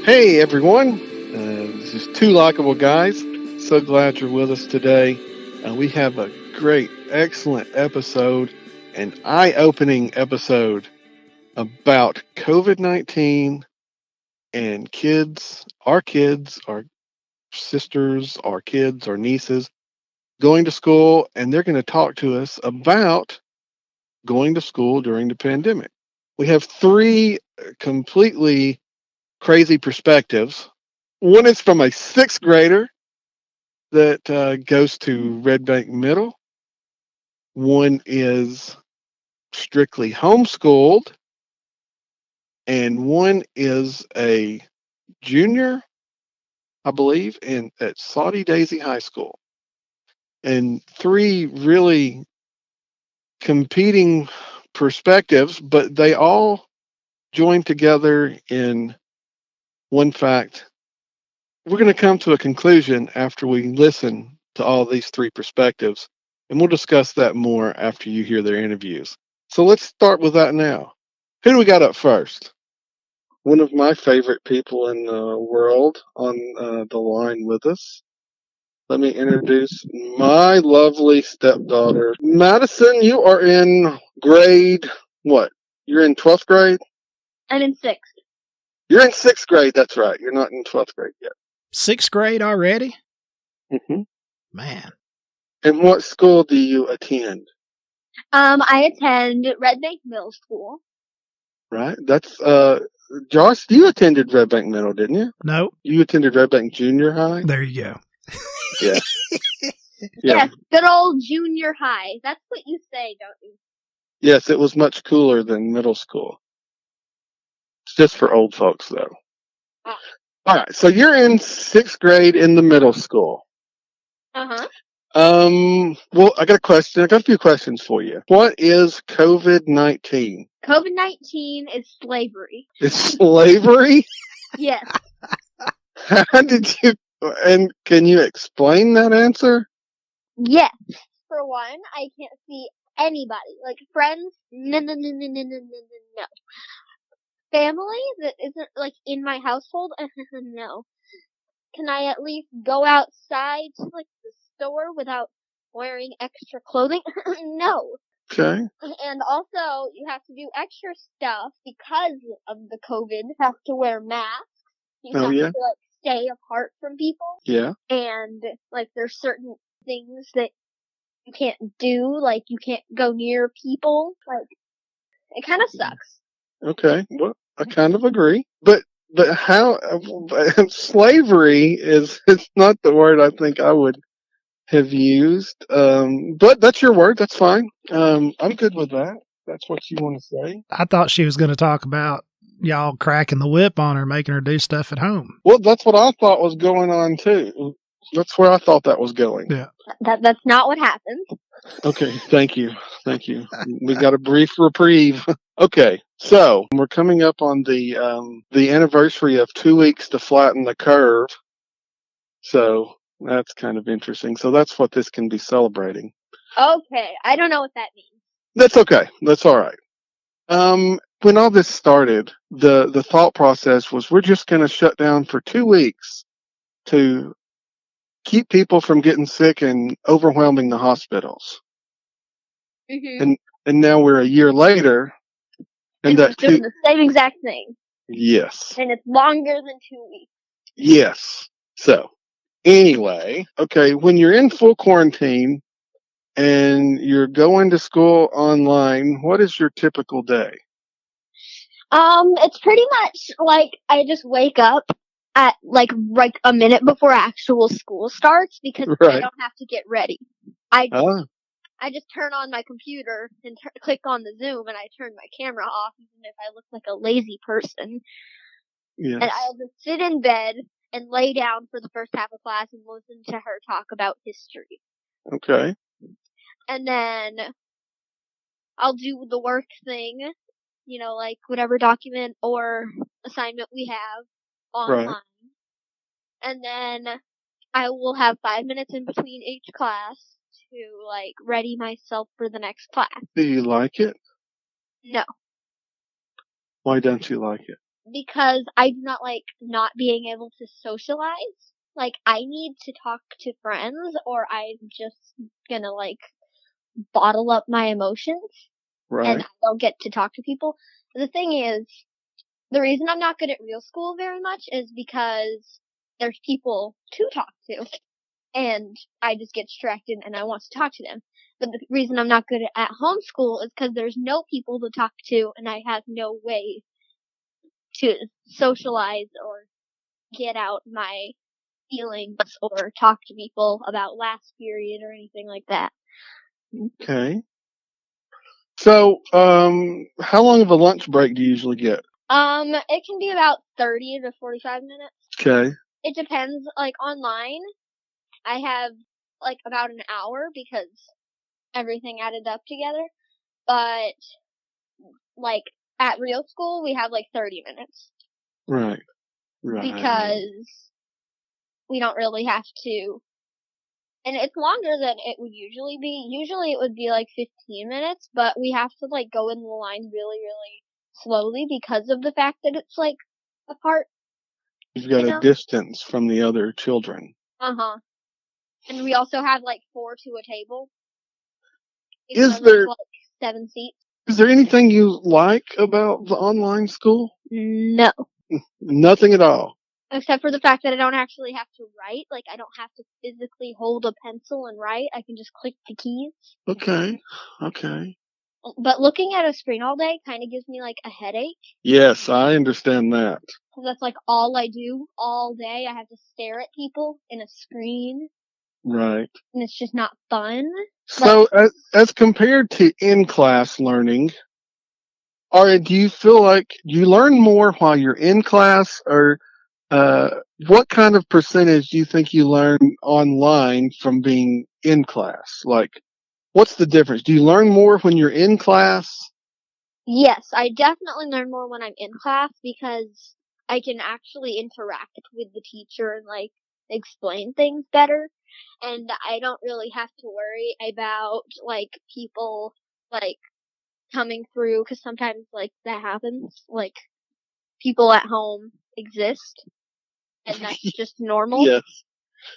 Hey everyone, this is Two Likeable Guys. So glad you're with us today. We have a great, excellent episode, an eye-opening episode about COVID-19 and our sisters, our kids, our nieces going to school, and they're going to talk to us about going to school during the pandemic. We have three completely crazy perspectives. One is from a sixth grader that goes to Red Bank Middle. One is strictly homeschooled, and one is a junior, I believe, at Saudi Daisy High School. And three really competing perspectives, but they all join together in one fact. We're going to come to a conclusion after we listen to all these three perspectives, and we'll discuss that more after you hear their interviews. So let's start with that now. Who do we got up first? One of my favorite people in the world on the line with us. Let me introduce my lovely stepdaughter. Maddison, you are in grade what? You're in 12th grade? I'm in 6th. You're in 6th grade, that's right. You're not in 12th grade yet. 6th grade already? Mm-hmm. Man. And what school do you attend? I attend Red Bank Middle School. Right. That's Josh, you attended Red Bank Middle, didn't you? No. You attended Red Bank Junior High? There you go. Yeah. Yes, good old junior high. That's what you say, don't you? Yes, it was much cooler than middle school. It's just for old folks, though. Oh. All right, so you're in 6th grade in the middle school. Uh-huh. Well, I got a few questions for you. What is COVID-19? COVID-19 is slavery. It's slavery? Yes. How did you, and can you explain that answer? Yes. For one, I can't see anybody. Like, friends, no. Family that isn't, like, in my household, no. Can I at least go outside to, like, the store without wearing extra clothing? No. Okay. And also, you have to do extra stuff because of the COVID. You have to wear masks. You have to, like, stay apart from people. Yeah. And, like, there's certain things that you can't do. Like, you can't go near people. Like, it kind of sucks. Okay. Well, I kind of agree. But how, slavery is, it's not the word I think I would have used. But that's your word. That's fine. I'm good with that. That's what you want to say. I thought she was going to talk about y'all cracking the whip on her, making her do stuff at home. Well, that's what I thought was going on too. That's where I thought that was going. Yeah. That's not what happened. Okay. Thank you. We got a brief reprieve. Okay. So we're coming up on the anniversary of 2 weeks to flatten the curve. So that's kind of interesting. So that's what this can be celebrating. Okay. I don't know what that means. That's okay. That's all right. When all this started, the thought process was we're just going to shut down for 2 weeks to keep people from getting sick and overwhelming the hospitals. Mm-hmm. And now we're a year later, and it's doing the same exact thing. Yes. And it's longer than 2 weeks. Yes. So anyway, okay, when you're in full quarantine and you're going to school online, what is your typical day? It's pretty much like I just wake up at like a minute before actual school starts because I don't have to get ready. I just turn on my computer and click on the Zoom and I turn my camera off even if I look like a lazy person. Yes. And I'll just sit in bed and lay down for the first half of class and listen to her talk about history. Okay. And then I'll do the work thing, you know, like whatever document or assignment we have online. Right. And then I will have 5 minutes in between each class to, like, ready myself for the next class. Do you like it? No. Why don't you like it? because I do not like not being able to socialize. Like, I need to talk to friends, or I'm just gonna, like, bottle up my emotions. Right. And I don't get to talk to people. The thing is, the reason I'm not good at real school very much is because there's people to talk to. And I just get distracted and I want to talk to them. But the reason I'm not good at homeschool is because there's no people to talk to and I have no way to socialize or get out my feelings or talk to people about last period or anything like that. Okay. So, how long of a lunch break do you usually get? It can be about 30 to 45 minutes. Okay. It depends. Like, online, I have, like, about an hour because everything added up together. But, like, at real school, we have, like, 30 minutes. Right. Right. Because we don't really have to. And it's longer than it would usually be. Usually it would be, like, 15 minutes, but we have to, like, go in the line really, really slowly because of the fact that it's, like, apart. You've got a distance from the other children. Uh-huh. And we also have, like, 4 to a table. Is there, like, 7 seats? Is there anything you like about the online school? No. Nothing at all. Except for the fact that I don't actually have to write. Like, I don't have to physically hold a pencil and write. I can just click the keys. Okay. Okay. But looking at a screen all day kind of gives me, like, a headache. Yes, I understand that. Because that's, like, all I do all day. I have to stare at people in a screen. Right. And it's just not fun. So, as compared to in-class learning, do you feel like you learn more while you're in class, or what kind of percentage do you think you learn online from being in class? Like, what's the difference? Do you learn more when you're in class? Yes, I definitely learn more when I'm in class because I can actually interact with the teacher and, like, explain things better. And I don't really have to worry about, like, people, like, coming through, because sometimes, like, that happens. Like, people at home exist, and that's just normal. Yes.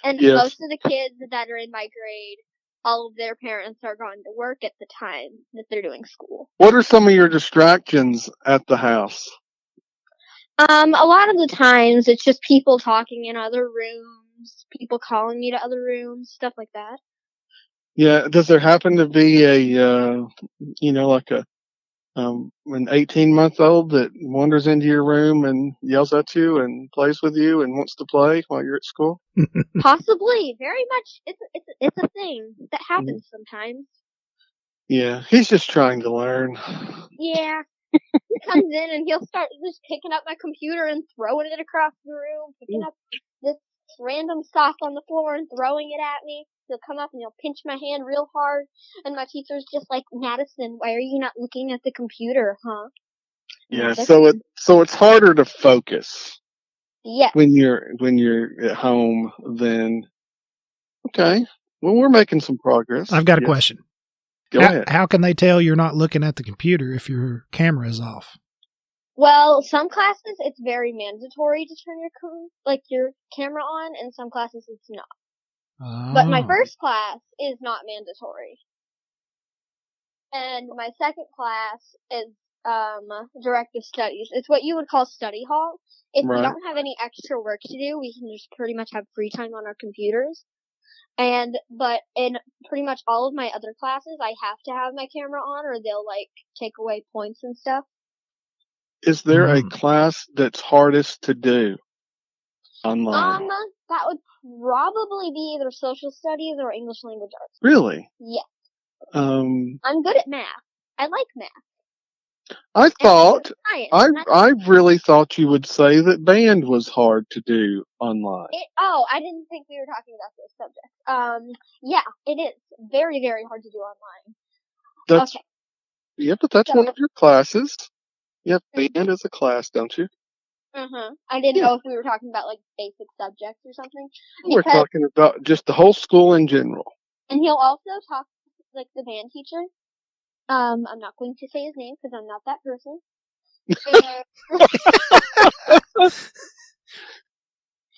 And Yes. most of the kids that are in my grade, all of their parents are going to work at the time that they're doing school. What are some of your distractions at the house? A lot of the times it's just people talking in other rooms, people calling me to other rooms, stuff like that. Yeah. Does there happen to be like an 18-month-old that wanders into your room and yells at you and plays with you and wants to play while you're at school? Possibly, very much. It's a thing that happens sometimes. Yeah, he's just trying to learn. Yeah. He comes in and he'll start just picking up my computer and throwing it across the room, picking up this random sock on the floor and throwing it at me. He'll come up and he'll pinch my hand real hard, and my teacher's just like, Maddison, why are you not looking at the computer, huh? Yeah, Maddison? so it's harder to focus. Yes. When you're at home than okay. Well, we're making some progress. I've got a question. Go ahead. How can they tell you're not looking at the computer if your camera is off? Well, some classes it's very mandatory to turn your camera on, and some classes it's not. Oh. But my first class is not mandatory. And my second class is directive studies. It's what you would call study hall. If we don't have any extra work to do, we can just pretty much have free time on our computers. But in pretty much all of my other classes, I have to have my camera on, or they'll, like, take away points and stuff. Is there a class that's hardest to do online? That would probably be either social studies or English language arts. Really? Yes. I'm good at math. I like math. I really thought you would say that band was hard to do online. I didn't think we were talking about this subject. Yeah, it is very, very hard to do online. Okay. Yeah, but that's one of your classes. You have band as a class, don't you? I didn't know if we were talking about, like, basic subjects or something. We're talking about just the whole school in general. And he'll also talk, like, the band teacher. I'm not going to say his name because I'm not that person.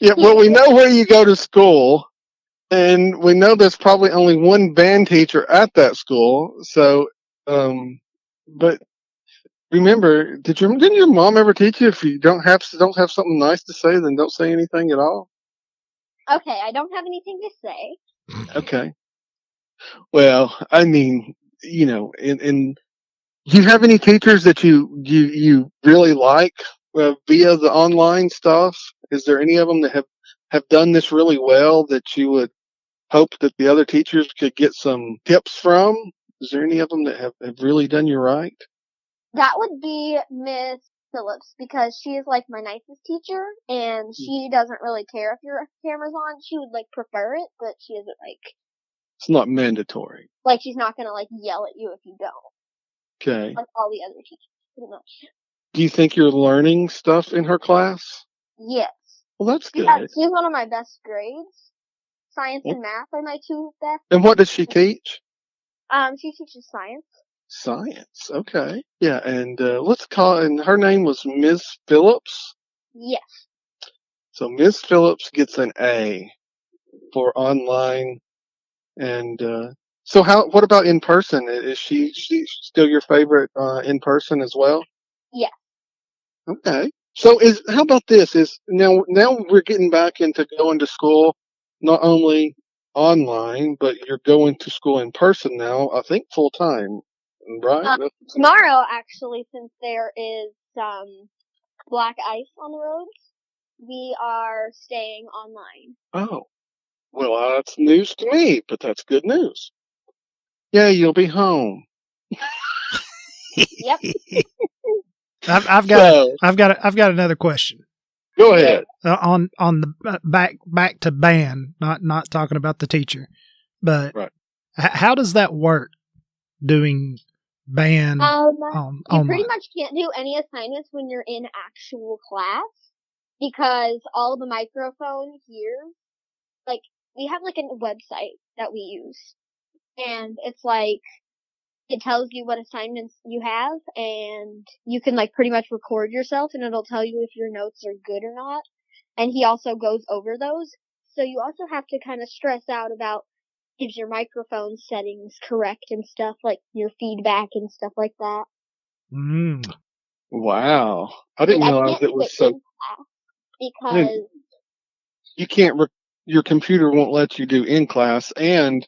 Yeah, well, we know where you go to school, and we know there's probably only one band teacher at that school. So, but remember, didn't your mom ever teach you if you don't have something nice to say, then don't say anything at all? Okay, I don't have anything to say. Okay. Well, I mean, in do you have any teachers that you really like via the online stuff? Is there any of them that have done this really well that you would hope that the other teachers could get some tips from? Is there any of them that have really done you right? That would be Miss Phillips, because she is like my nicest teacher, and she doesn't really care if your camera's on. She would like prefer it, but she isn't like. It's not mandatory. Like, she's not gonna like yell at you if you don't. Okay. Like all the other teachers, pretty much. Do you think you're learning stuff in her class? Yes. Well, that's good. She's one of my best grades. Science and math are my two best. And what does she teach? She teaches science. Science. Okay. Yeah, and and her name was Ms. Phillips? Yes. So Ms. Phillips gets an A for online. And so what about in person? Is she still your favorite in person as well? Yeah. Okay. So how about this? Is now we're getting back into going to school, not only online, but you're going to school in person now, I think full time, right? Tomorrow, actually, since there is black ice on the roads, we are staying online. Oh, well, that's news to me, but that's good news. Yeah, you'll be home. Yep. I've got another question. Go ahead. On the back to band, not talking about the teacher, but right. How does that work? Doing band you pretty much can't do any assignments when you're in actual class, because all the microphone here, like, we have like a website that we use, and it's like, it tells you what assignments you have, and you can like pretty much record yourself, and it'll tell you if your notes are good or not. And he also goes over those. So you also have to kind of stress out about is your microphone settings correct and stuff, like your feedback and stuff like that. Wow. I didn't realize it was so. Because you can't. Your computer won't let you do in class, and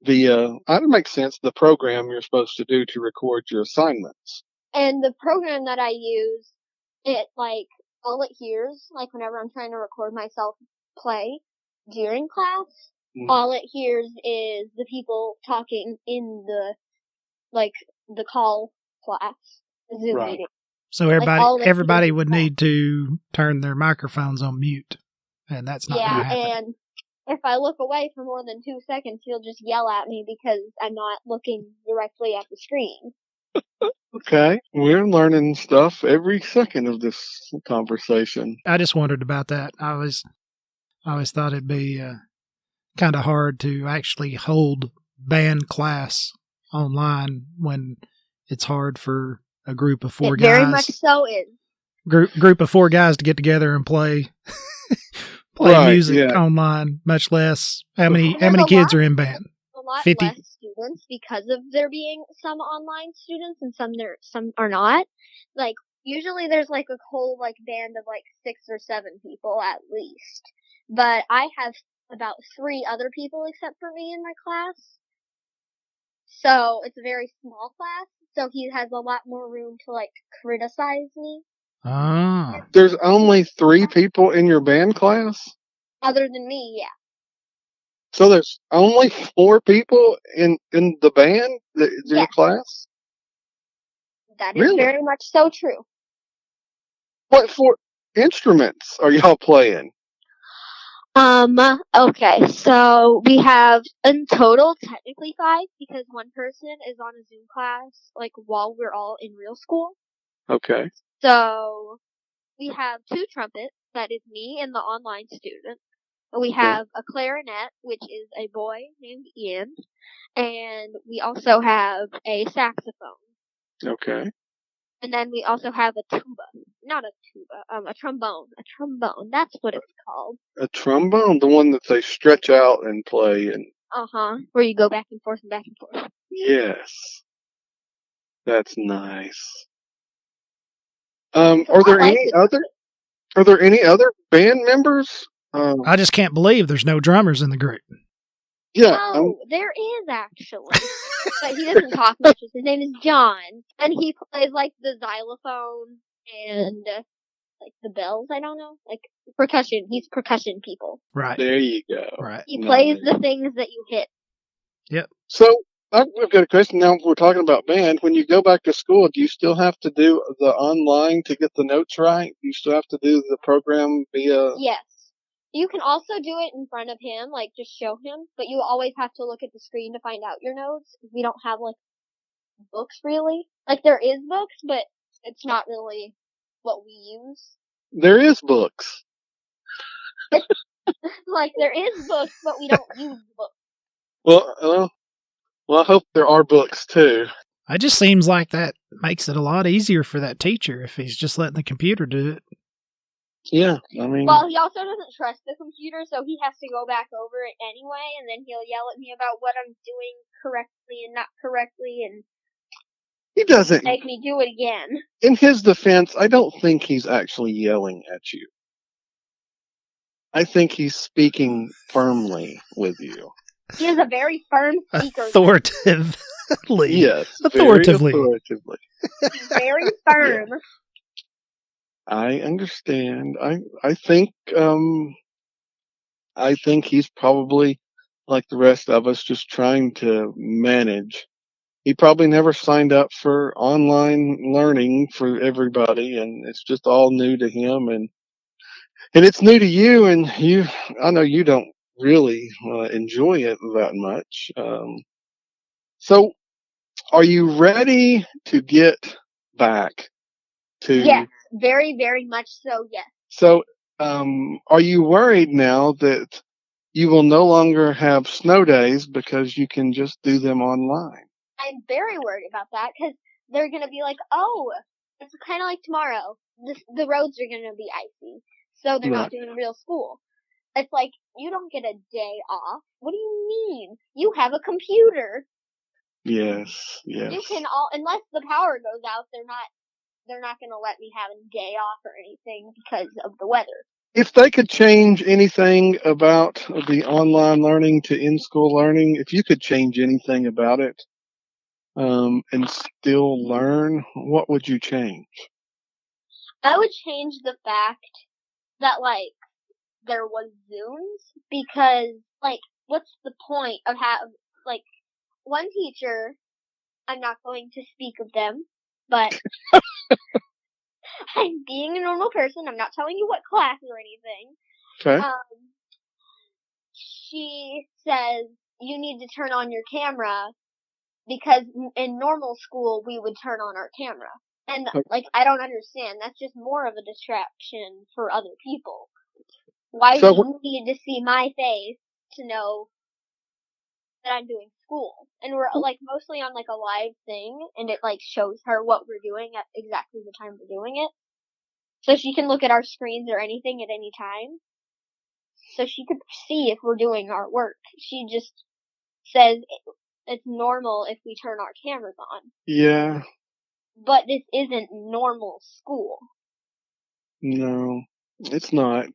it makes sense. The program you're supposed to do to record your assignments. And the program that I use, it like all it hears, like whenever I'm trying to record myself play during class, all it hears is the people talking in the call class, Zoom meeting. So everybody would need to turn their microphones on mute, and that's not going to happen. Yeah, and if I look away for more than 2 seconds, he'll just yell at me because I'm not looking directly at the screen. Okay, we're learning stuff every second of this conversation. I just wondered about that. I always thought it'd be kind of hard to actually hold band class online when it's hard for a group of four guys. Very much so is. Group of 4 guys to get together and play music online, much less how many kids are in band? A lot 50? Less students because of there being some online students and some are not. Like, usually there's like a whole like band of like 6 or 7 people at least. But I have about 3 other people except for me in my class. So it's a very small class, so he has a lot more room to like criticize me. Ah. There's only 3 people in your band class? Other than me, yeah. So there's only 4 people in the band that is in your class? That is very much so true. What 4 instruments are y'all playing? Okay, so we have in total technically 5 because one person is on a Zoom class, like, while we're all in real school. Okay. So we have 2 trumpets, that is me and the online student. We have a clarinet, which is a boy named Ian, and we also have a saxophone. Okay. And then we also have a tuba. Not a tuba, a trombone. A trombone. That's what it's called. A trombone? The one that they stretch out and play and... Where you go back and forth and back and forth. Yes. That's nice. Are there any other band members? I just can't believe there's no drummers in the group. Yeah. Oh, there is actually. But he doesn't talk much. His name is John. And he plays like the xylophone and like the bells, I don't know. Like percussion. He's percussion people. Right. There you go. Right. He plays the things that you hit. Yep. So I've got a question now. We're talking about band. When you go back to school, do you still have to do the online to get the notes right? Do you still have to do the program via... Yes. You can also do it in front of him, like just show him, but you always have to look at the screen to find out your notes. We don't have like books really. Like there is books, but it's not really what we use. There is books. Like there is books, but we don't use books. Well, I hope there are books too. It just seems like that makes it a lot easier for that teacher if he's just letting the computer do it. Yeah, I mean... Well, he also doesn't trust the computer, so he has to go back over it anyway, and then he'll yell at me about what I'm doing correctly and not correctly, and he doesn't make me do it again. In his defense, I don't think he's actually yelling at you. I think he's speaking firmly with you. He is a very firm speaker. Authoritatively. Yes. Authoritatively. Very authoritatively. He's very firm. Yeah. I understand. I think he's probably like the rest of us, just trying to manage. He probably never signed up for online learning for everybody, and it's just all new to him, and it's new to you, and I know you don't really enjoy it that much. So are you ready to get back to... Yes, very, very much so, yes. So, are you worried now that you will no longer have snow days because you can just do them online? I'm very worried about that because they're going to be like, oh, it's kind of like tomorrow. The roads are going to be icy, so they're not doing real school. It's like, you don't get a day off. What do you mean? You have a computer. Yes. You can unless the power goes out, they're not going to let me have a day off or anything because of the weather. If they could change anything about the online learning to in-school learning, if you could change anything about it, and still learn, what would you change? I would change the fact that, like, there was Zooms because, like, what's the point of one teacher, I'm not going to speak of them, but I'm being a normal person. I'm not telling you what class or anything. Okay. She says, you need to turn on your camera because in normal school we would turn on our camera. And, like, I don't understand. That's just more of a distraction for other people. Why do you need to see my face to know that I'm doing school? And we're, like, mostly on, like, a live thing, and it, like, shows her what we're doing at exactly the time we're doing it. So she can look at our screens or anything at any time. So she could see if we're doing our work. She just says it's normal if we turn our cameras on. Yeah. But this isn't normal school. No, it's not.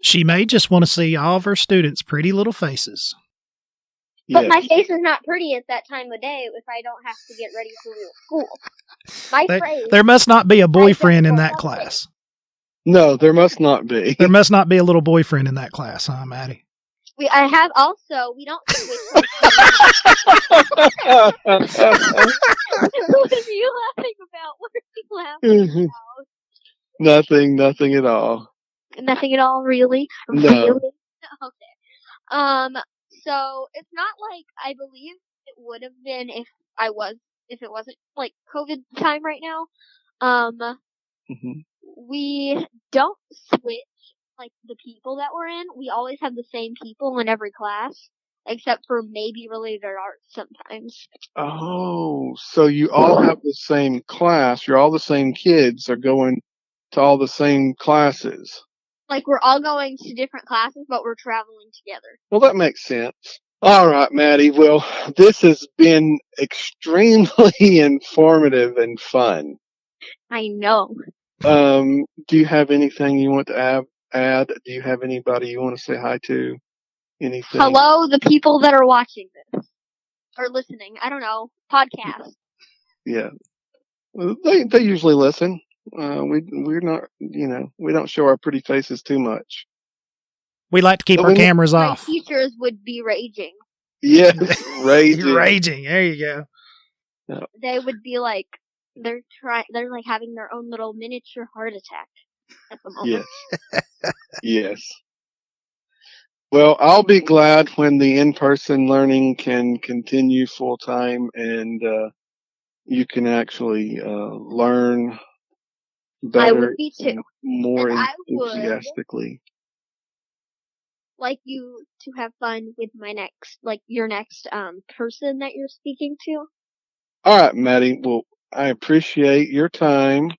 She may just want to see all of her students' pretty little faces. But my face is not pretty at that time of day if I don't have to get ready for real school. There must not be a boyfriend in that class. No, there must not be. There must not be a little boyfriend in that class, huh, Maddie? We don't switch. What are you laughing about? What are you laughing about? Nothing at all. Nothing at all, really? No. Really? Okay. So it's not like I believe it would have been if it wasn't like COVID time right now. We don't switch like the people that we're in. We always have the same people in every class. except for maybe related arts sometimes. Oh, so you all have the same class. You're all the same kids are going to all the same classes. Like, we're all going to different classes, but we're traveling together. Well, that makes sense. All right, Maddie. Well, this has been extremely informative and fun. I know. Do you have anything you want to add? Do you have anybody you want to say hi to? Anything? Hello, the people that are watching this. Or listening. I don't know. Podcast. Yeah. Well, they usually listen. We're not, we don't show our pretty faces too much. We like to keep our cameras off. My teachers would be raging. Yes, raging. Raging. There you go. Yeah. They would be like, they're like having their own little miniature heart attack at the moment. Yes. Yes. Well, I'll be glad when the in-person learning can continue full time and you can actually learn better. I would be too. More and enthusiastically. Like you to have fun with your next person that you're speaking to. All right, Maddie. Well, I appreciate your time,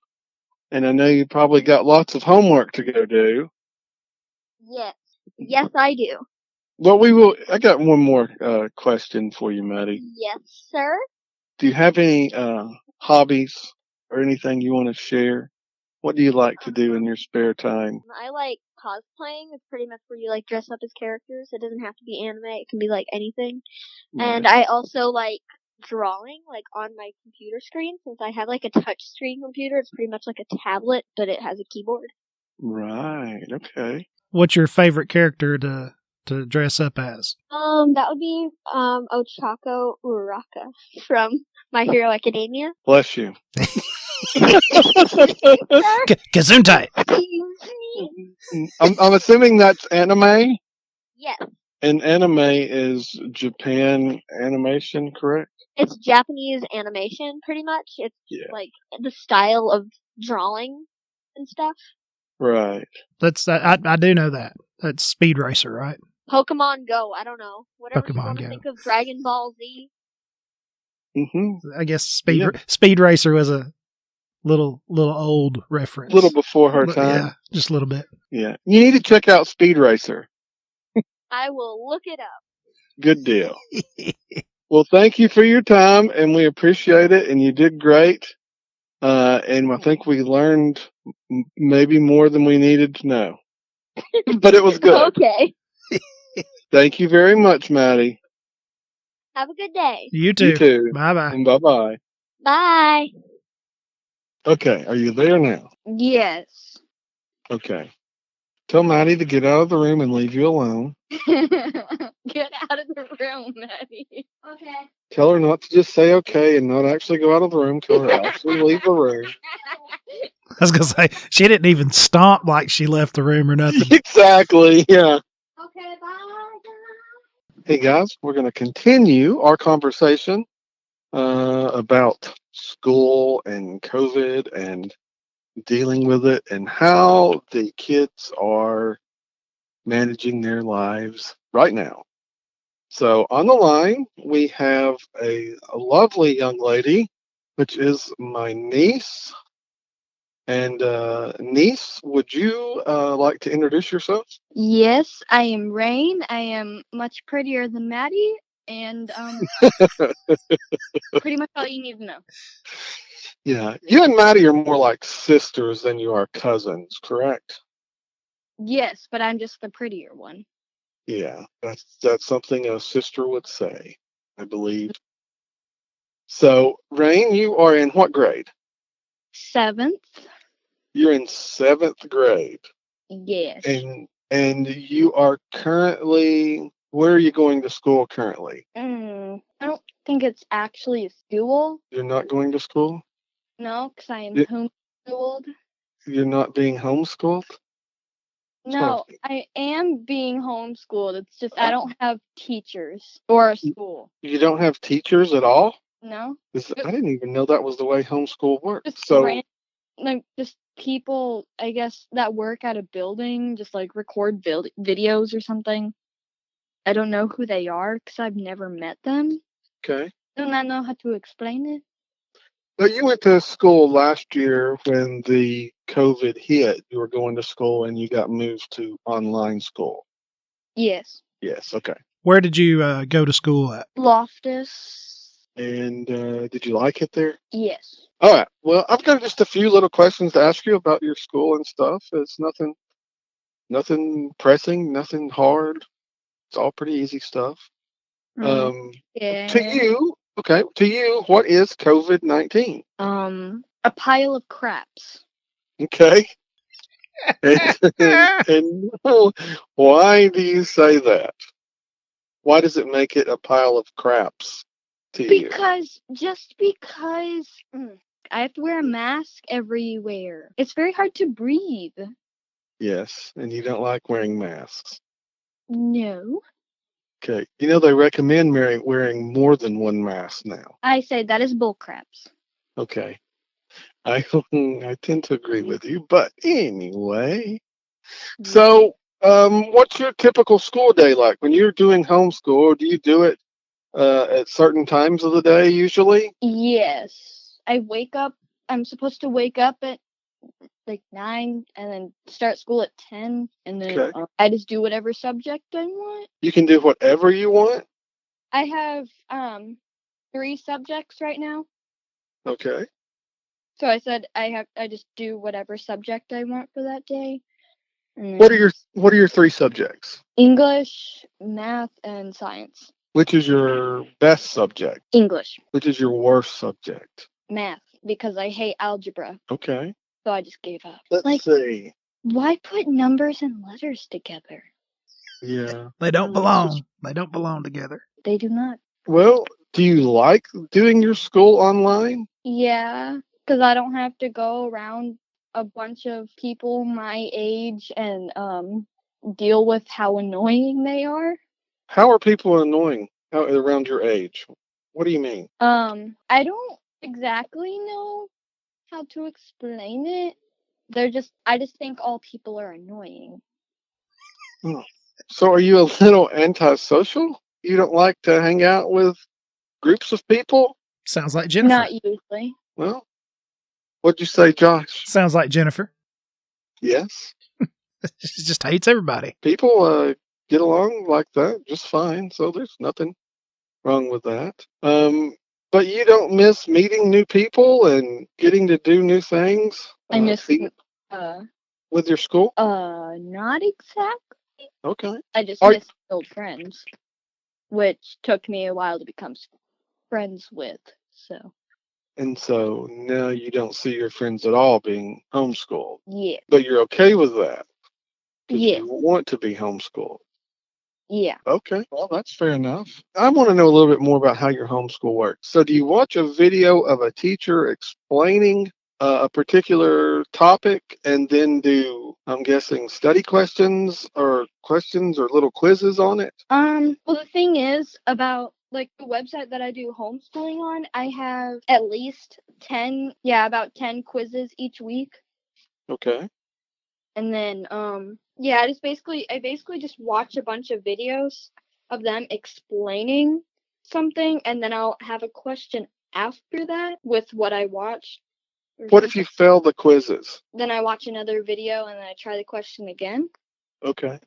and I know you probably got lots of homework to go do. Yes, I do. Well, I got one more question for you, Maddie. Yes, sir. Do you have any hobbies or anything you want to share? What do you like to do in your spare time? I like cosplaying. It's pretty much where you like dress up as characters. It doesn't have to be anime. It can be like anything. Right. And I also like drawing, like on my computer screen. Since I have like a touch screen computer, it's pretty much like a tablet, but it has a keyboard. Right. Okay. What's your favorite character to dress up as? That would be Ochako Uraraka from My Hero Academia. Bless you. Gesundheit. I'm assuming that's anime? Yes. And anime is Japan animation, correct? It's Japanese animation, pretty much. It's like the style of drawing and stuff. Right. I do know that. That's Speed Racer, right? Pokemon Go. I don't know. Whatever Pokemon you want to Go. think of Dragon Ball Z. I guess Speed Racer was a little old reference. A little before her time. Yeah, just a little bit. Yeah. You need to check out Speed Racer. I will look it up. Good deal. Well, thank you for your time, and we appreciate it, and you did great. And I think we learned maybe more than we needed to know. But it was good. Okay. Thank you very much, Maddie. Have a good day. You too. You too. Bye-bye. And bye-bye. Bye. Okay, are you there now? Yes. Okay. Tell Maddie to get out of the room and leave you alone. Get out of the room, Maddie. Okay. Tell her not to just say okay and not actually go out of the room. Tell her to actually leave the room. I was going to say, she didn't even stomp like she left the room or nothing. Exactly, yeah. Okay, bye. Hey, guys, we're going to continue our conversation about school and COVID and dealing with it and how the kids are managing their lives right now. So on the line, we have a lovely young lady, which is my niece. And niece, would you like to introduce yourself? Yes, I am Rayne. I am much prettier than Maddy, and pretty much all you need to know. Yeah, you and Maddy are more like sisters than you are cousins, correct? Yes, but I'm just the prettier one. Yeah, that's something a sister would say, I believe. So, Rayne, you are in what grade? 7th. You're in 7th grade. Yes. And you are currently, where are you going to school currently? I don't think it's actually a school. You're not going to school? No, because I am homeschooled. You're not being homeschooled? No, I am being homeschooled. It's just I don't have teachers or a school. You don't have teachers at all? No. I didn't even know that was the way homeschool works. Just people, I guess, that work at a building, just like record videos or something. I don't know who they are because I've never met them. Okay. I do not know how to explain it. But you went to school last year when the COVID hit. You were going to school and you got moved to online school. Yes. Yes. Okay. Where did you go to school at? Loftus. And did you like it there? Yes. All right. Well, I've got just a few little questions to ask you about your school and stuff. It's nothing pressing, nothing hard. It's all pretty easy stuff. Yeah. To you, what is COVID-19? A pile of craps. Okay. And why do you say that? Why does it make it a pile of craps to you? Because I have to wear a mask everywhere. It's very hard to breathe. Yes, and you don't like wearing masks. No. Okay. You know they recommend wearing more than one mask now. I say that is bullcraps. Okay. I tend to agree with you, but anyway. So, what's your typical school day like when you're doing homeschool? Do you do it at certain times of the day usually? Yes. I'm supposed to wake up at like 9 and then start school at 10, and then Okay. I just do whatever subject I want. You can do whatever you want? I have 3 subjects right now. Okay. So I said I just do whatever subject I want for that day. What are your 3 subjects? English, math, and science. Which is your best subject? English. Which is your worst subject? Math, because I hate algebra. Okay. So I just gave up. Let's see. Why put numbers and letters together? Yeah. They don't belong. They don't belong together. They do not. Well, do you like doing your school online? Yeah, because I don't have to go around a bunch of people my age and deal with how annoying they are. How are people annoying around your age? What do you mean? I don't exactly know how to explain it. I just think all people are annoying. So are you a little antisocial? You don't like to hang out with groups of people? Sounds like Jennifer. Not usually. Well, what'd you say, Josh? Sounds like Jennifer. Yes. She just hates everybody. People get along like that just fine, so there's nothing wrong with that. But you don't miss meeting new people and getting to do new things? I miss with your school? Not exactly. Okay. I just miss old friends, which took me a while to become friends with. And so now you don't see your friends at all being homeschooled. Yeah. But you're okay with that? Yeah. You want to be homeschooled. Yeah. Okay. Well, that's fair enough. I want to know a little bit more about how your homeschool works. So do you watch a video of a teacher explaining a particular topic and then do, I'm guessing, study questions or little quizzes on it? Well, the thing is about like the website that I do homeschooling on, I have at least about 10 quizzes each week. Okay. And then I basically just watch a bunch of videos of them explaining something, and then I'll have a question after that with what I watched. What if you fail the quizzes? Then I watch another video and then I try the question again. Okay.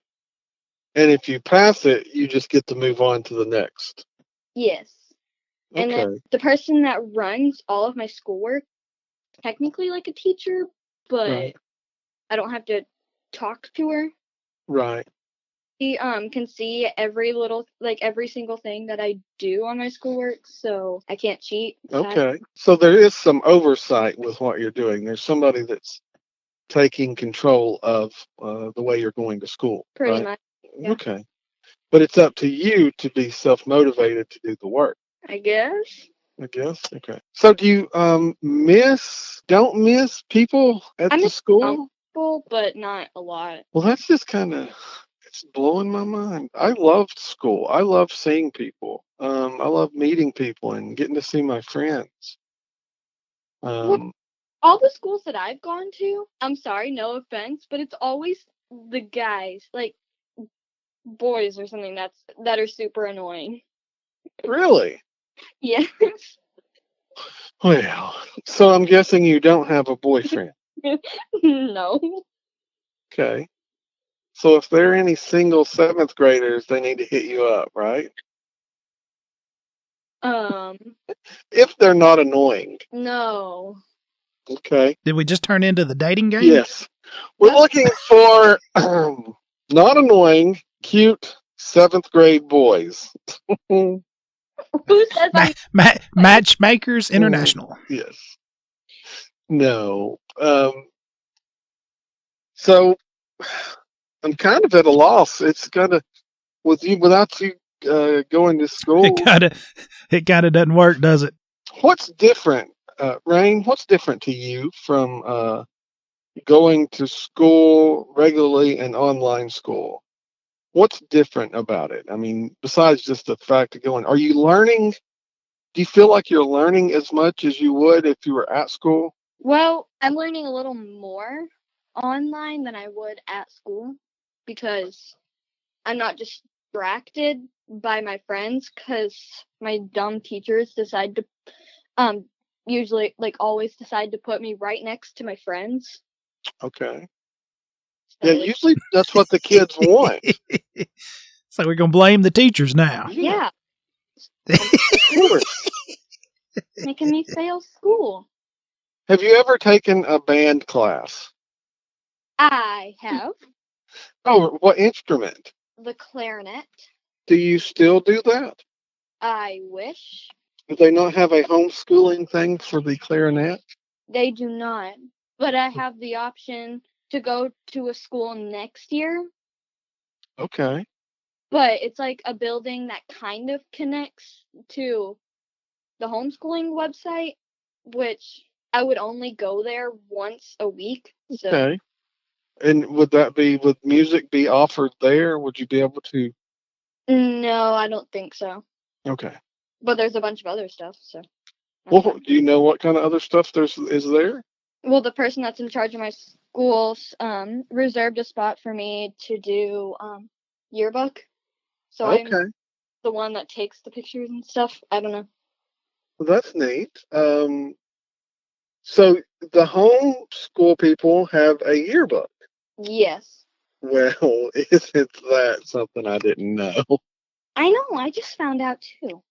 And if you pass it, you just get to move on to the next. Yes. Okay. And then the person that runs all of my schoolwork, technically like a teacher, but right. I don't have to talk to her. Right. She can see every single thing that I do on my schoolwork, so I can't cheat. Okay. So there is some oversight with what you're doing. There's somebody that's taking control of the way you're going to school. Pretty much. Yeah. Okay. But it's up to you to be self-motivated to do the work. I guess. Okay. So do you don't miss people at the school? But not a lot. Well, that's just kind of, it's blowing my mind. I loved school. I love seeing people. I love meeting people and getting to see my friends. Well, all the schools that I've gone to, I'm sorry, no offense, but it's always the guys. Like, boys or something that are super annoying. Really? Yes. Well, so I'm guessing you don't have a boyfriend. No. Okay. So if there are any single 7th graders, they need to hit you up, right? If they're not annoying. No. Okay. Did we just turn into the dating game? Yes. We're looking for not annoying, cute 7th grade boys. Who says I'm Matchmakers International. Yes. No. So I'm kind of at a loss. It's kind of without you going to school. It kind of doesn't work, does it? What's different, Rayne? What's different to you from going to school regularly and online school? What's different about it? I mean, besides just the fact of going, are you learning? Do you feel like you're learning as much as you would if you were at school? Well, I'm learning a little more online than I would at school because I'm not distracted by my friends because my dumb teachers decide to usually always decide to put me right next to my friends. Okay. Yeah, usually that's what the kids want. So we're going to blame the teachers now. Yeah. Of course. Making me fail school. Have you ever taken a band class? I have. Oh, what instrument? The clarinet. Do you still do that? I wish. Do they not have a homeschooling thing for the clarinet? They do not. But I have the option to go to a school next year. Okay. But it's like a building that kind of connects to the homeschooling website, which I would only go there once a week. So. Okay. And would music be offered there? Would you be able to? No, I don't think so. Okay. But there's a bunch of other stuff, so. Well, do you know what kind of other stuff is there? Well, the person that's in charge of my schools reserved a spot for me to do yearbook. So Okay. I'm the one that takes the pictures and stuff. I don't know. Well, that's neat. So the homeschool people have a yearbook. Yes. Well, isn't that something I didn't know? I know. I just found out too.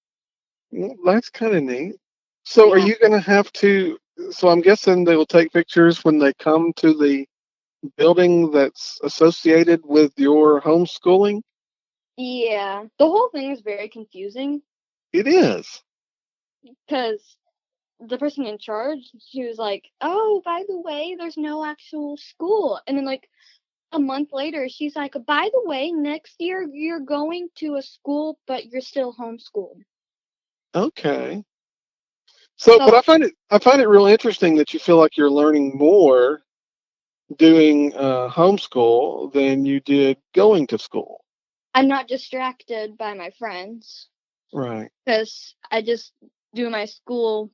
Well, that's kind of neat. So Yeah. are you going to have to? So I'm guessing they will take pictures when they come to the building that's associated with your homeschooling? Yeah. The whole thing is very confusing It is. because the person in charge, she was like, "Oh, by the way, there's no actual school." And then a month later, she's like, "By the way, next year you're going to a school, but you're still homeschooled." Okay. So, but I find it real interesting that you feel like you're learning more doing homeschool than you did going to school. I'm not distracted by my friends. Right. Because I just do my school,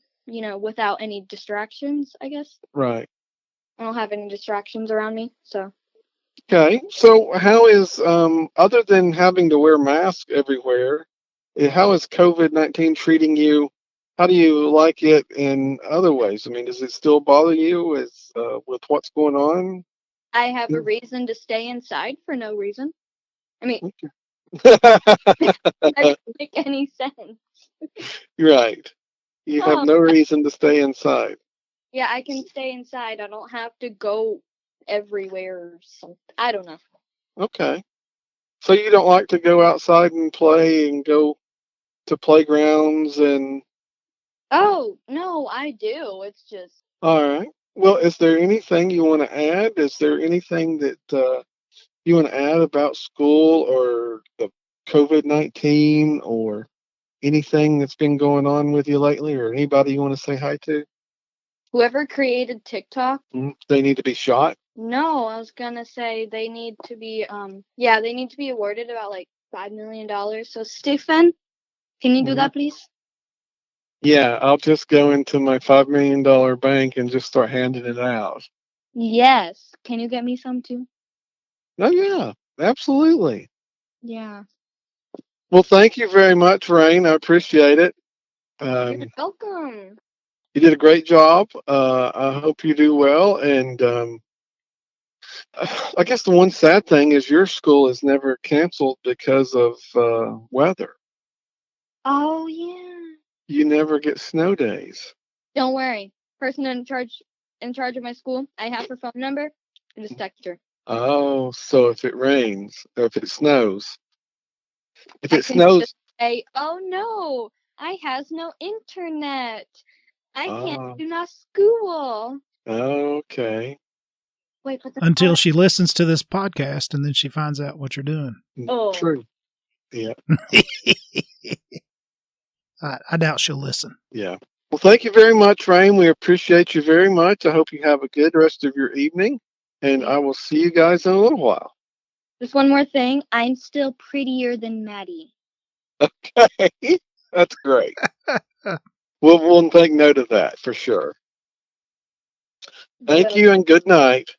without any distractions, I guess. Right. I don't have any distractions around me, so. Okay. So how is, other than having to wear masks everywhere, how is COVID-19 treating you? How do you like it in other ways? I mean, does it still bother you with what's going on? I have a reason to stay inside for no reason. I mean, that doesn't make any sense. Right. You have no reason to stay inside. Yeah, I can stay inside. I don't have to go everywhere or something. I don't know. Okay. So you don't like to go outside and play and go to playgrounds and... Oh, no, I do. It's just... All right. Well, is there anything you want to add? Is there anything that you want to add about school or the COVID-19 or anything that's been going on with you lately, or anybody you want to say hi to? Whoever created TikTok. They need to be shot? No, I was gonna say they need to be they need to be awarded about $5 million. So Stephen, can you do that, please? Yeah, I'll just go into my $5 million bank and just start handing it out. Yes. Can you get me some too? Oh yeah, absolutely. Yeah. Well, thank you very much, Rayne. I appreciate it. You're welcome. You did a great job. I hope you do well. And I guess the one sad thing is your school is never canceled because of weather. Oh yeah. You never get snow days. Don't worry. Person in charge of my school, I have her phone number. I just text her. Oh, so if it rains or if it snows, if I it can just snows, say, "Oh no, I has no internet. I can't oh, do no school." okay. Wait, but Until she listens to this podcast and then she finds out what you're doing. Oh. True. Yeah. I doubt she'll listen. Yeah. Well, thank you very much, Rayne. We appreciate you very much. I hope you have a good rest of your evening, and I will see you guys in a little while. Just one more thing. I'm still prettier than Maddy. Okay. That's great. We'll take note of that for sure. Thank you and good night.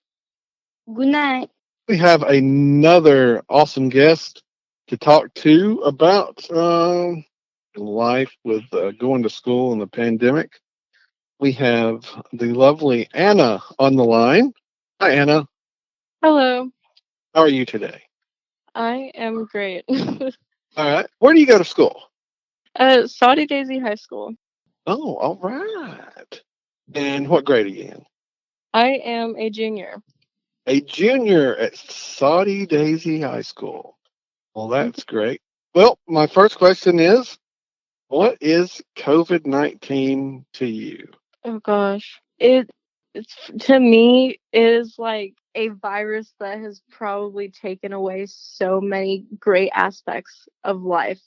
Good night. We have another awesome guest to talk to about life with going to school in the pandemic. We have the lovely Anna on the line. Hi, Anna. Hello. How are you today? I am great. All right. Where do you go to school? Saudi Daisy High School. Oh, all right. And what grade are you in? I am a junior. A junior at Saudi Daisy High School. Well, that's great. Well, my first question is, what is COVID-19 to you? Oh gosh. It's to me it is like a virus that has probably taken away so many great aspects of life,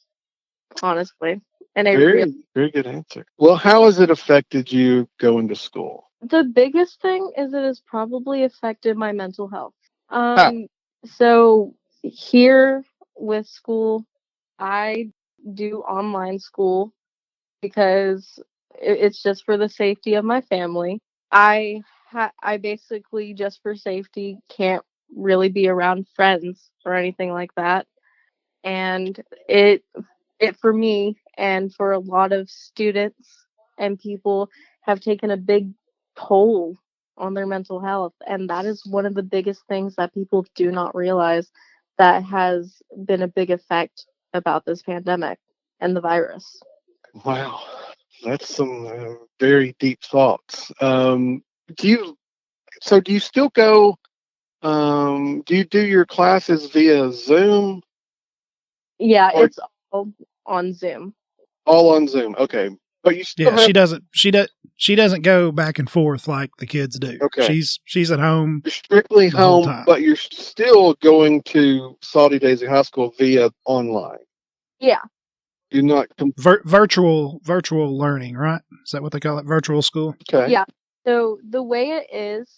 honestly. And Very, very good answer. Well, how has it affected you going to school? the biggest thing is it has probably affected my mental health. How? So here with school, I do online school because it's just for the safety of my family. I basically just for safety can't really be around friends or anything like that. And it for me and for a lot of students and people have taken a big toll on their mental health, and that is one of the biggest things that people do not realize that has been a big effect about this pandemic and the virus. Wow, that's some very deep thoughts. Do you do you still go? Do you do your classes via Zoom Yeah, or it's all on Zoom. all on Zoom? Okay, but you still Yeah, have she doesn't go back and forth like the kids do. okay. She's at home You're strictly the whole home, time. but you're still going to Saudi Daisy High School via online. Yeah. You're not virtual learning, right? Is that what they call it? Virtual school? okay. Yeah. So the way it is,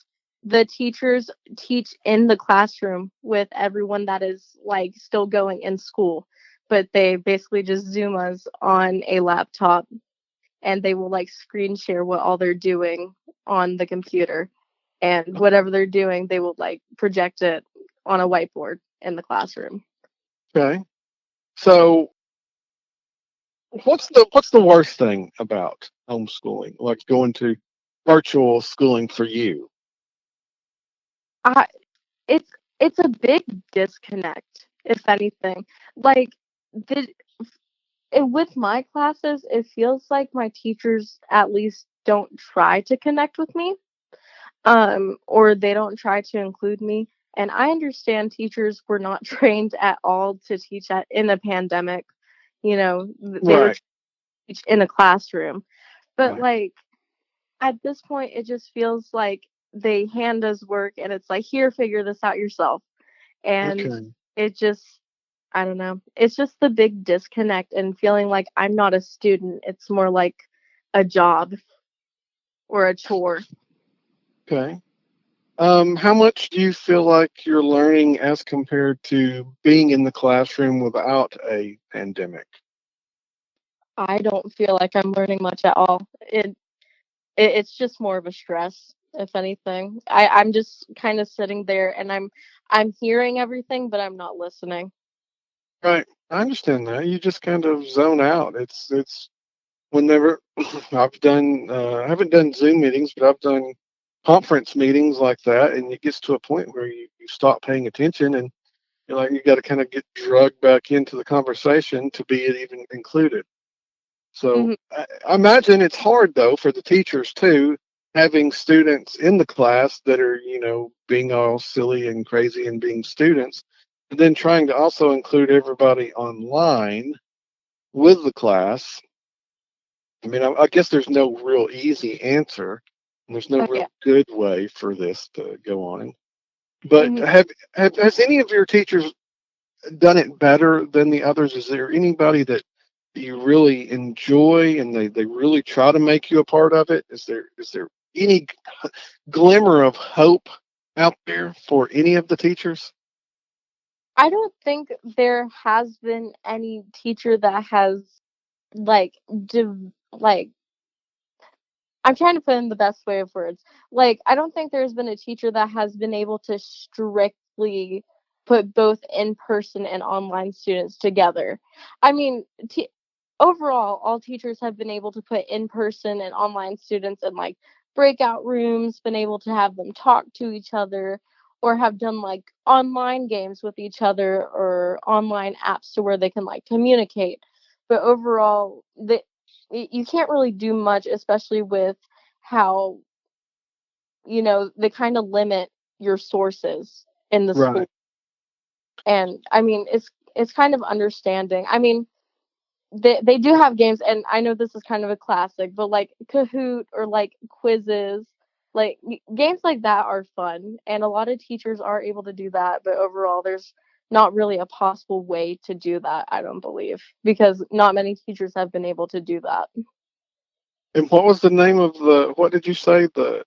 the teachers teach in the classroom with everyone that is like still going in school, but they basically just Zoom us on a laptop and they will like screen share what all they're doing on the computer. And whatever they're doing, they will like project it on a whiteboard in the classroom. Okay. So what's the worst thing about homeschooling? Like going to virtual schooling for you? I it's it's a big disconnect, if anything. Like the with my classes, it feels like my teachers at least don't try to connect with me, or they don't try to include me. And I understand teachers were not trained at all to teach in a pandemic. You know, they were Right. to teach in a classroom. But Right. like at this point, it just feels like they hand us work and it's like, here, figure this out yourself. And Okay. it just, I don't know. It's just the big disconnect and feeling like I'm not a student. It's more like a job or a chore. Okay. How much do you feel like you're learning as compared to being in the classroom without a pandemic? I don't feel like I'm learning much at all. It's just more of a stress, if anything. I'm just kind of sitting there and I'm hearing everything, but I'm not listening. Right. I understand that. You just kind of zone out. It's whenever I haven't done Zoom meetings, but I've done conference meetings like that, and it gets to a point where you stop paying attention, and you're like, you got to kind of get drugged back into the conversation to be even included. So Hmm. I imagine it's hard though for the teachers too, having students in the class that are, being all silly and crazy and being students, and then trying to also include everybody online with the class. I mean, I guess there's no real easy answer, and there's no Oh yeah. real good way for this to go on. But Hmm. has any of your teachers done it better than the others? Is there anybody that you really enjoy and they really try to make you a part of it? Is there any glimmer of hope out there for any of the teachers? I don't think there has been any teacher that has like like I'm trying to put in the best way of words. Like, I don't think there's been a teacher that has been able to strictly put both in person and online students together. I mean, overall, all teachers have been able to put in person and online students in like breakout rooms, been able to have them talk to each other, or have done like online games with each other or online apps to where they can like communicate. But overall, you can't really do much, especially with how they kind of limit your sources in the school. Right. And I mean, it's kind of understanding. I mean, they do have games, and I know this is kind of a classic, but like Kahoot or like quizzes, like games like that are fun, and a lot of teachers are able to do that. But overall, there's not really a possible way to do that, I don't believe, because not many teachers have been able to do that. And what was the name of what did you say the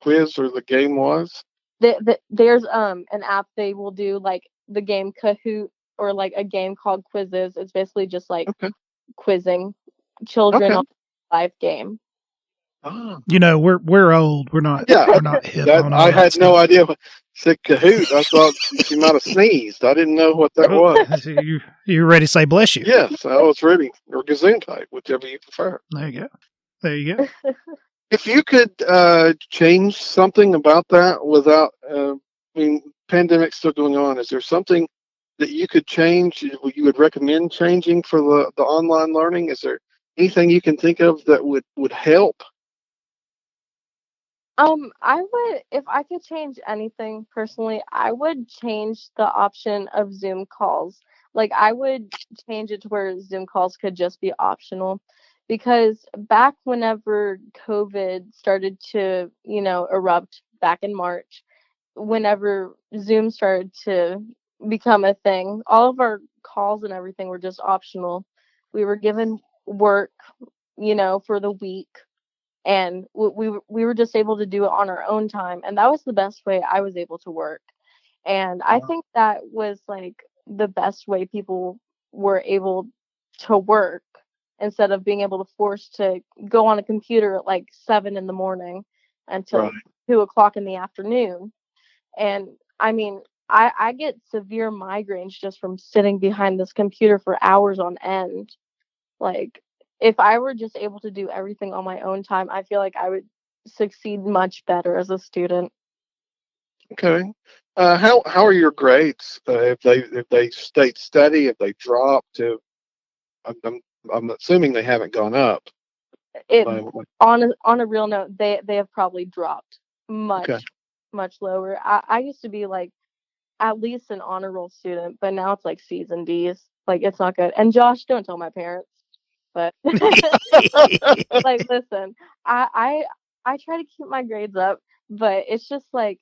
quiz or the game was? There's an app they will do like the game Kahoot or like a game called Quizzes. It's basically just like Okay. quizzing children Okay. on a live game. Ah. We're old. We're not Yeah, we're not hip that on all I that had no stuff. idea. Said Kahoot. I thought she might have sneezed. I didn't know what that Oh, was. you ready to say bless you? Yes, I was ready. Or Gesundheit, whichever you prefer. There you go. There you go. If you could change something about that without, I mean, pandemic's still going on, is there something that you could change, you would recommend changing for the online learning? Is there anything you can think of that would help? I would, if I could change anything personally, I would change the option of Zoom calls. Like, I would change it to where Zoom calls could just be optional. Because back whenever COVID started to, erupt back in March, whenever Zoom started to become a thing, all of our calls and everything were just optional. We were given work, for the week, and we were just able to do it on our own time, and that was the best way I was able to work. And I think that was like the best way people were able to work instead of being able to force to go on a computer at like 7 in the morning Right. until 2 o'clock in the afternoon. And I mean, I get severe migraines just from sitting behind this computer for hours on end. Like, if I were just able to do everything on my own time, I feel like I would succeed much better as a student. Okay. How are your grades? If they stayed steady, if they dropped, I'm assuming they haven't gone up. It Um, on a real note, they have probably dropped okay. much lower. I used to be like at least an honor roll student, but now it's like C's and D's. Like, it's not good. And Josh, don't tell my parents, but like, listen, I try to keep my grades up, but it's just like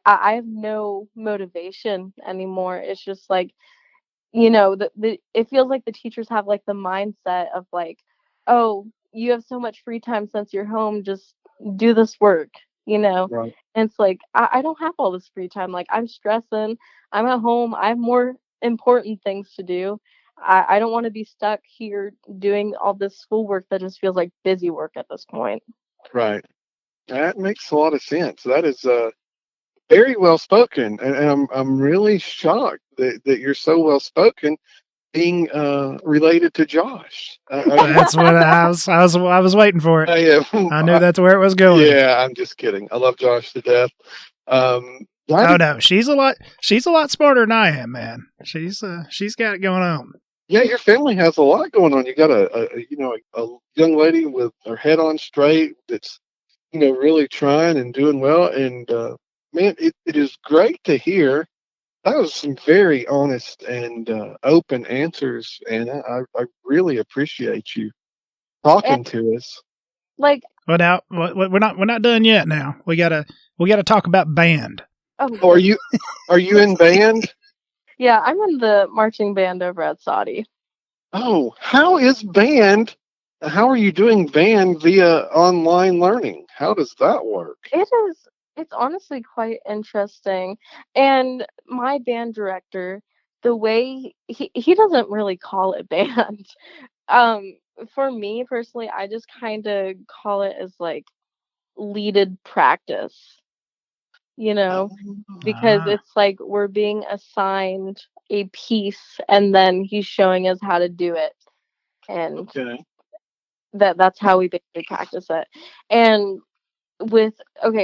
I have no motivation anymore. It's just like, it feels like the teachers have like the mindset of like, oh, you have so much free time since you're home, just do this work, you know. Right. And it's like, I don't have all this free time. Like, I'm stressing, I'm at home, I have more important things to do. I don't want to be stuck here doing all this schoolwork that just feels like busy work at this point. Right. That makes a lot of sense. That is very well spoken, and I'm really shocked that you're so well spoken, being related to Josh. That's what I was waiting for it. I am. I knew that's where it was going. Yeah, I'm just kidding. I love Josh to death. Oh no, she's a lot smarter than I am, man. She's got it going on. Yeah, your family has a lot going on. You got a young lady with her head on straight that's really trying and doing well. And man, it is great to hear. That was some very honest and open answers, and I really appreciate you talking to us. Like, Well, now we're not done yet. Now we gotta talk about band. Oh, are you in band? yeah, I'm in the marching band over at Saudi. Oh, how is band? How are you doing band via online learning? How does that work? It's honestly quite interesting. And my band director, the way he doesn't really call it band. Um, for me personally, I just kind of call it as like leaded practice, because Ah, it's like we're being assigned a piece and then he's showing us how to do it. And Okay. that's how we basically practice it. And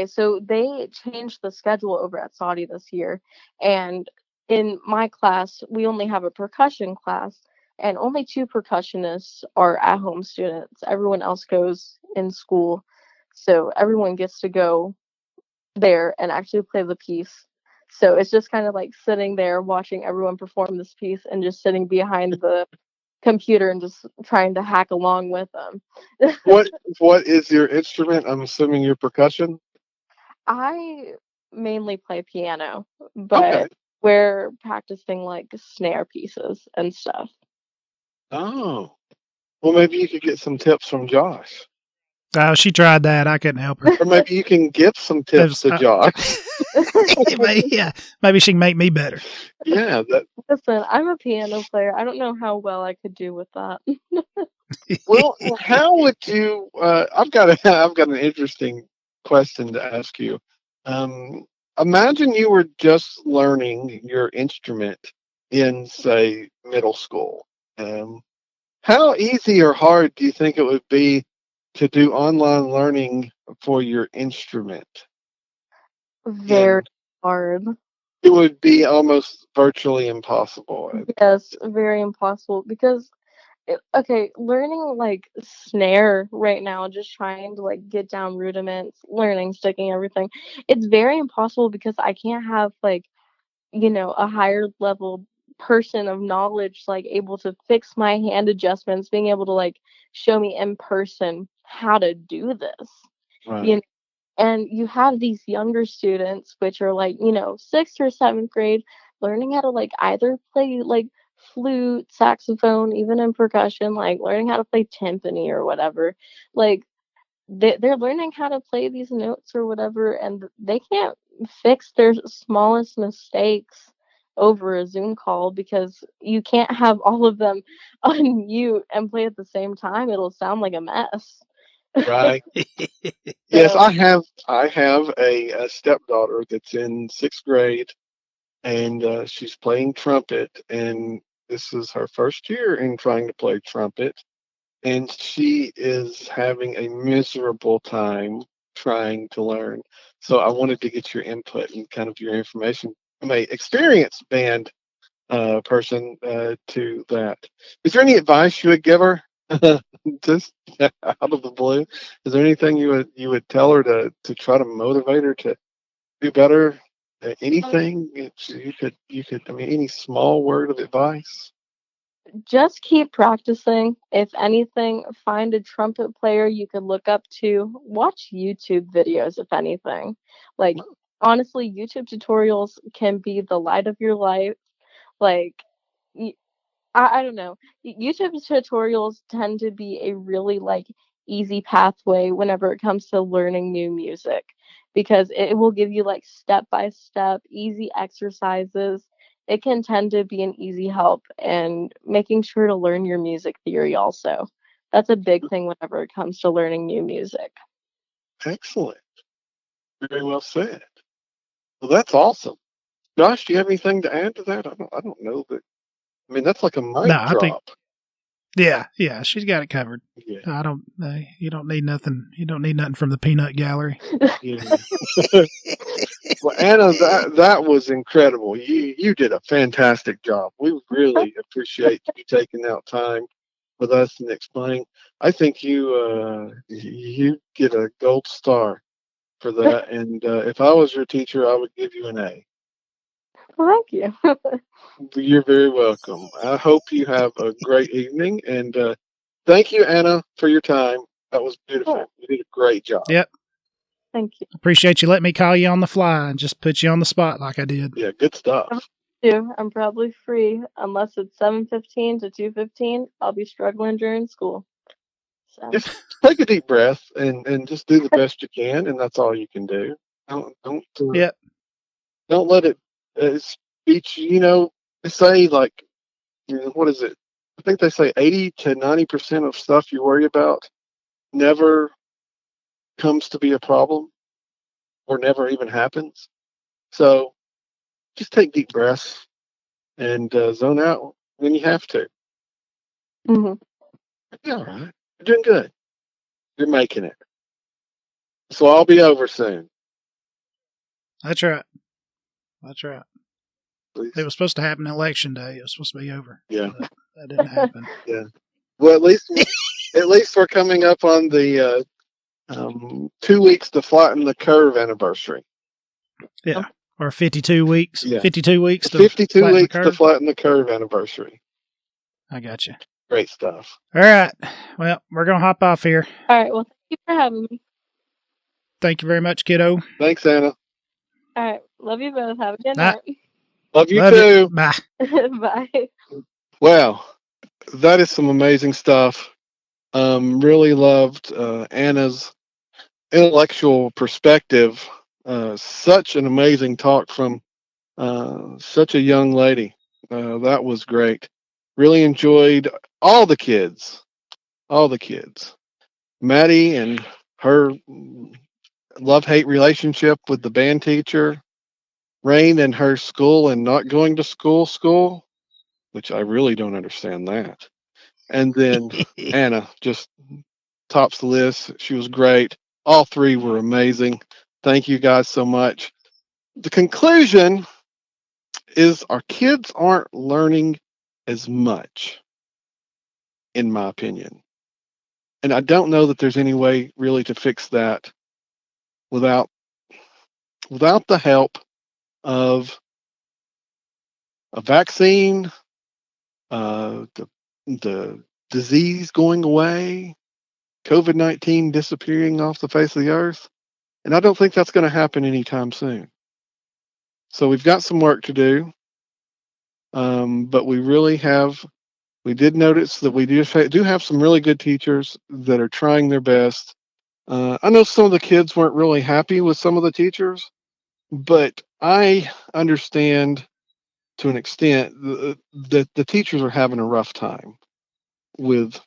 so they changed the schedule over at Saudi this year, and in my class we only have a percussion class, and only two percussionists are at home students. Everyone else goes in school, so everyone gets to go there and actually play the piece. So it's just kind of like sitting there watching everyone perform this piece and just sitting behind the computer and just trying to hack along with them. What is your instrument? I'm assuming you're percussion. I mainly play piano, Okay. but we're practicing like snare pieces and stuff. Oh, well, maybe you could get some tips from Josh, oh, she tried that. I couldn't help her. or maybe you can give some tips to Josh. Maybe she can make me better. Yeah. Listen, I'm a piano player. I don't know how well I could do with that. Well, how would you? I've got an interesting question to ask you. Um, Imagine you were just learning your instrument in, say, middle school. Um, how easy or hard do you think it would be to do online learning for your instrument? Very And hard. it would be almost virtually impossible. Yes, very impossible because okay, learning like snare right now, just trying to like get down rudiments, learning, sticking, everything. It's very impossible because I can't have like, a higher level person of knowledge like able to fix my hand adjustments, being able to like show me in person how to do this. You know, Right. and you have these younger students which are like, 6th or 7th grade learning how to like either play like flute, saxophone, even in percussion, like learning how to play timpani or whatever. Like they're learning how to play these notes or whatever, and they can't fix their smallest mistakes over a Zoom call because you can't have all of them on mute and play at the same time. It'll sound like a mess. Right. Yes, So I have a stepdaughter that's in 6th grade, and she's playing trumpet, and this is her first year in trying to play trumpet, and she is having a miserable time trying to learn. So I wanted to get your input and kind of your information from a experienced band person to that. Is there any advice you would give her? Just out of the blue, is there anything you would tell her to try to motivate her to do better? Anything you could, I mean, any small word of advice? just keep practicing. If anything, find a trumpet player you could look up to. Watch YouTube videos, if anything. Like, honestly, YouTube tutorials can be the light of your life. Like, y- I don't know. YouTube tutorials tend to be a really like easy pathway whenever it comes to learning new music because it will give you like step by step easy exercises. It can tend to be an easy help and making sure to learn your music theory also. That's a big thing whenever it comes to learning new music. Excellent. Very well said. Well, that's awesome. Josh, do you have anything to add to that? I don't know that. I mean, that's like a mic No, I think drop. yeah, she's got it covered. Yeah. I don't. You don't need nothing. You don't need nothing from the peanut gallery. Yeah. Well, Anna, that was incredible. You did a fantastic job. We really appreciate you taking out time with us and explaining. I think you get a gold star for that. And if I was your teacher, I would give you an A. Well, thank you. You're very welcome. I hope you have a great evening. And thank you, Anna, for your time. That was beautiful. Yeah. You did a great job. Yep. Thank you. Appreciate you letting me call you on the fly and just put you on the spot like I did. Yeah, good stuff. I'm probably free unless it's 7:15 to 2:15. I'll be struggling during school. So. Just take a deep breath and just do the best you can, and that's all you can do. Don't Yep. Don't let it speech. They say like, what is it? I think they say 80 to 90% of stuff you worry about never comes to be a problem or never even happens. So just take deep breaths and zone out when you have to. Mm-hmm. You're all right. You're doing good. You're making it. So I'll be over soon. That's right. That's right. Please. It was supposed to happen election day. It was supposed to be over. Yeah. That didn't happen. Yeah. Well, at least we're coming up on the 2 weeks to flatten the curve anniversary. Yeah. Or 52 weeks. Yeah. 52 weeks to 52 flatten weeks the to curve. flatten the curve anniversary. I got you. Great stuff. All right. Well, we're going to hop off here. All right. Well, thank you for having me. Thank you very much, kiddo. Thanks, Anna. All right. Love you both. Have a good Night. night. Love you Love too. you. Bye. Bye. Wow. That is some amazing stuff. Really loved Anna's intellectual perspective. Such an amazing talk from such a young lady. That was great. Really enjoyed all the kids. Maddie and her love-hate relationship with the band teacher. Rayne and her school and not going to school, which I really don't understand that. And then Anna just tops the list. She was great. All three were amazing. Thank you guys so much. The conclusion is our kids aren't learning as much, in my opinion. And I don't know that there's any way really to fix that without the help of a vaccine, the disease going away, COVID-19 disappearing off the face of the earth. And I don't think that's going to happen anytime soon. So we've got some work to do. But we did notice that we do have some really good teachers that are trying their best. I know some of the kids weren't really happy with some of the teachers, but I understand to an extent that the teachers are having a rough time with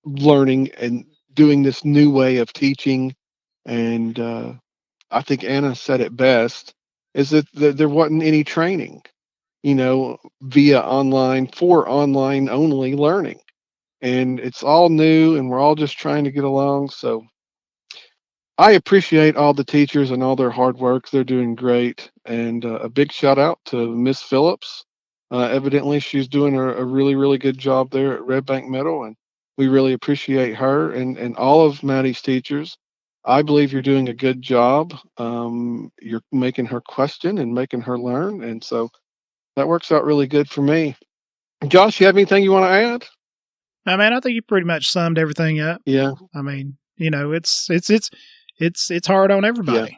learning and doing this new way of teaching. And I think Anna said it best, is that there wasn't any training, via online for online only learning. And it's all new and we're all just trying to get along. So I appreciate all the teachers and all their hard work. They're doing great. And a big shout out to Miss Phillips. Evidently, she's doing a really, really good job there at Red Bank Middle. And we really appreciate her and all of Maddie's teachers. I believe you're doing a good job. You're making her question and making her learn. And so that works out really good for me. Josh, you have anything you want to add? I mean, I think you pretty much summed everything up. Yeah. I mean, it's hard on everybody.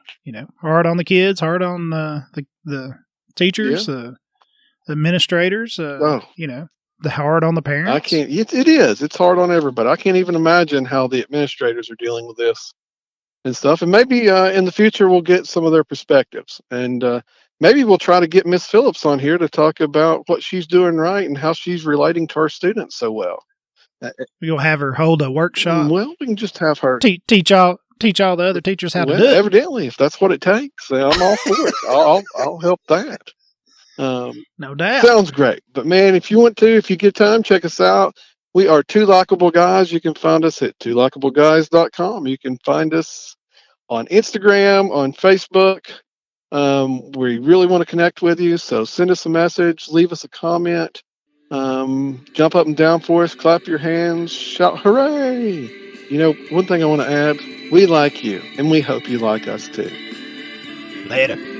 Hard on the kids, hard on the teachers, the administrators. The hard on the parents. I can't. It is. It's hard on everybody. I can't even imagine how the administrators are dealing with this and stuff. And maybe in the future we'll get some of their perspectives, and maybe we'll try to get Miss Phillips on here to talk about what she's doing right and how she's relating to our students so well. We'll have her hold a workshop. Well, we can just have her teach all teach all the other teachers how to do it. Evidently, if that's what it takes, I'm all for it. I'll help that. No doubt. Sounds great. But man, if you get time, check us out. We are Two Likeable Guys. You can find us at TwoLikeableGuys.com. You can find us on Instagram, on Facebook. We really want to connect with you, so send us a message, leave us a comment, jump up and down for us, clap your hands, shout hooray. One thing I want to add, we like you, and we hope you like us too. Later.